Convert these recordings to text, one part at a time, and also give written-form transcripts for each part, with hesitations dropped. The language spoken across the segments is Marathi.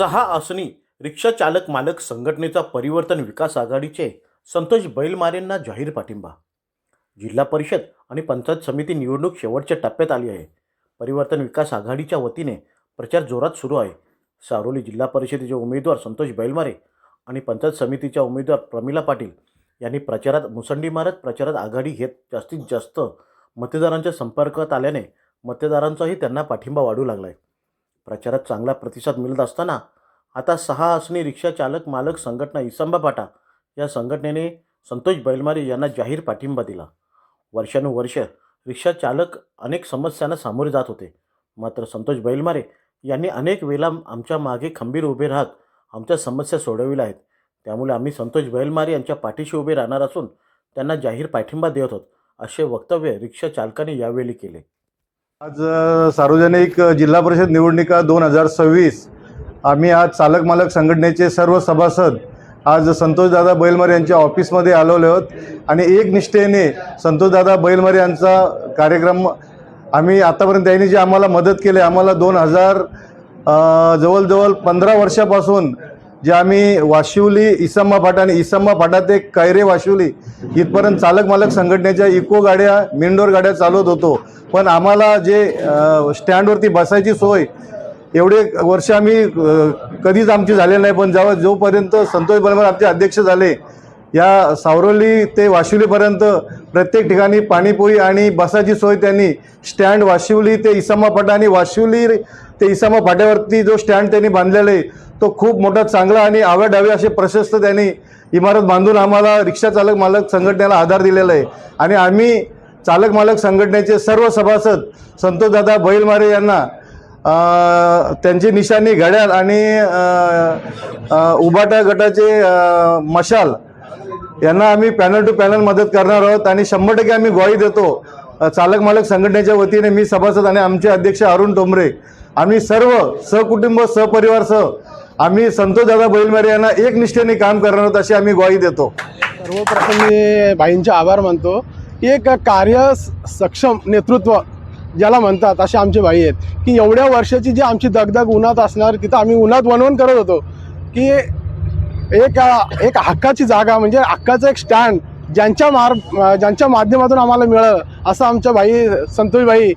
6 आसनी रिक्षा चालक मालक संघटनेचा परिवर्तन विकास आघाडीचे संतोष बैलमारेंना जाहीर पाठिंबा। जिल्हा परिषद आणि पंचायत समिती निवडणूक शेवटच्या टप्प्यात आली आहे। परिवर्तन विकास आघाडीच्या वतीने प्रचार जोरात सुरू आहे। सारोली जिल्हा परिषदेचे उमेदवार संतोष बैलमारे आणि पंचायत समितीच्या उमेदवार प्रमिला पाटील यांनी प्रचारात मुसंडी मारत प्रचारात आघाडी घेत जास्तीत जास्त मतदारांच्या संपर्कात आल्याने मतदारांचाही त्यांना पाठिंबा वाढू लागलाय। प्रचारात चांगला प्रतिसाद मिळत असताना आता 6 आसनी रिक्षा चालक मालक संघटना इसंबा फाटा या संघटनेने संतोष बैलमारे यांना जाहीर पाठिंबा दिला। वर्षानुवर्ष रिक्षा चालक अनेक समस्यांना सामोरे जात होते, मात्र संतोष बैलमारे यांनी अनेक वेळा आमच्या मागे खंबीर उभे राहत आमच्या समस्या सोडविल्या आहेत। त्यामुळे आम्ही संतोष बैलमारे यांच्या पाठीशी उभे राहणार असून त्यांना जाहीर पाठिंबा देत आहोत, असे वक्तव्य रिक्षा चालकांनी यावेळी केले। आज सार्वजनिक जिल्हा परिषद निवडणुका 2026 आम्ही आज चालक मालक संघटनेचे सर्व सभासद आज संतोषदादा बैलमारे यांच्या ऑफिसमध्ये आलेलो आहोत आणि एक निष्ठेने संतोषदादा बैलमारे यांचा कार्यक्रम आम्ही आतापर्यंत त्यांनी जे आम्हाला मदत केली, आम्हाला 2000 जवळजवळ 15 वर्षापासून जे आम्ही वाशिवली इसंबा फाटा आणि इसंबा फाटा ते कैरे वाशिवली इथपर्यंत चालक मालक संघटनेच्या इको गाड्या मेंढोर गाड्या चालवत होतो, पण आम्हाला जे स्टँडवरती बसायची सोय एवढे वर्ष आम्ही कधीच आमची झालेली नाही। पण जोपर्यंत संतोष बैलमारे आमचे अध्यक्ष झाले, या सावरोली ते वाशिवलीपर्यंत प्रत्येक ठिकाणी पाणीपुरी आणि बसाची सोय त्यांनी स्टँड वाशिवली ते इसंबा फाटा आणि वाशिवली ते इसंबा फाट्यावरती जो स्टँड त्यांनी बांधलेला आहे तो खूप मोठा चांगला आणि आव्याडावे असे प्रशस्त त्यांनी इमारत बांधून आम्हाला रिक्षा चालक मालक संघटनेला आधार दिलेला आहे। आणि आम्ही चालक मालक संघटनेचे सर्व सभासद संतोषदादा बैलमारे यांना त्यांची निशाणी घड्याळ आणि उभाटा गटाचे मशाल यांना आम्ही पॅनल टू पॅनल मदत करणार आहोत आणि 100% आम्ही ग्वाही देतो। चालक मालक संघटनेच्या वतीने मी सभासद आणि आमचे अध्यक्ष अरुण टोंबरे आम्ही सर्व सहकुटुंब सहपरिवार आम्ही संतोषदादा बैलमारे यांना एक निष्ठेने काम करणार आहोत अशी आम्ही ग्वाही देतो। सर्वप्रथम मी भाईंचे आभार मानतो। एक कार्य सक्षम नेतृत्व ज्याला म्हणतात असे आमचे भाई आहेत की एवढ्या वर्षाची जी आमची दगदग उन्हात असणार तिथं आम्ही उन्हात वणवण करत होतो की एक हक्काची जागा म्हणजे हक्काचं एक स्टँड ज्यांच्या माध्यमातून आम्हाला मिळालं असं आमच्या भाई संतोष भाई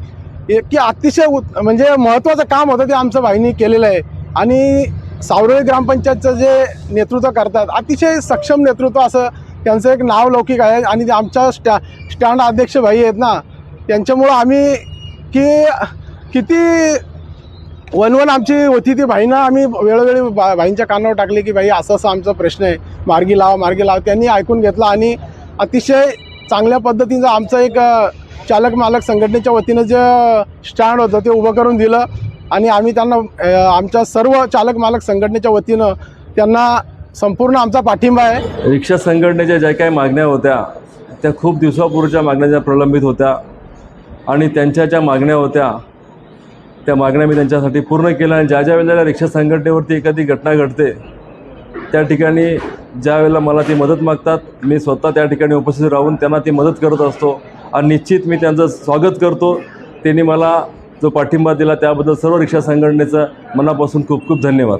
की अतिशय म्हणजे महत्त्वाचं काम होतं ते आमच्या भाईंनी केलेलं आहे। आणि सावरोली ग्रामपंचायतचं जे नेतृत्व करतात अतिशय सक्षम नेतृत्व असं त्यांचं एक नाव लौकिक आहे। आणि आमच्या स्टँड अध्यक्ष भाई आहेत ना, त्यांच्यामुळं आम्ही किती वनवन आमची होती ती भाईंना आम्ही वेळोवेळी भाईंच्या कानावर टाकले की भाई असं असं आमचा प्रश्न आहे, मार्गी लावा। त्यांनी ऐकून घेतलं आणि अतिशय चांगल्या पद्धतीचं आमचं एक चालक मालक संघटनेच्या वतीनं जे स्टँड होतं ते उभं करून दिलं आणि आम्ही त्यांना आमच्या सर्व चालक मालक संघटनेच्या वतीनं त्यांना संपूर्ण आमचा पाठिंबा आहे। रिक्षा संघटनेच्या ज्या काही मागण्या होत्या त्या खूप दिवसापूर्वीच्या मागण्या ज्या प्रलंबित होत्या आणि त्यांच्या ज्या मागण्या होत्या त्या मागण्या मी त्यांच्यासाठी पूर्ण केल्या। आणि ज्या वेळेला रिक्षा संघटनेवरती एखादी घटना घडते त्या ठिकाणी ज्या वेळेला मला ती मदत मागतात मी स्वतः त्या ठिकाणी उपस्थित राहून त्यांना ती मदत करत असतो आणि निश्चित मी त्यांचं स्वागत करतो। त्यांनी मला जो पाठिंबा दिला त्याबद्दल सर्व रिक्षा संघटनेचं मनापासून खूप खूप धन्यवाद।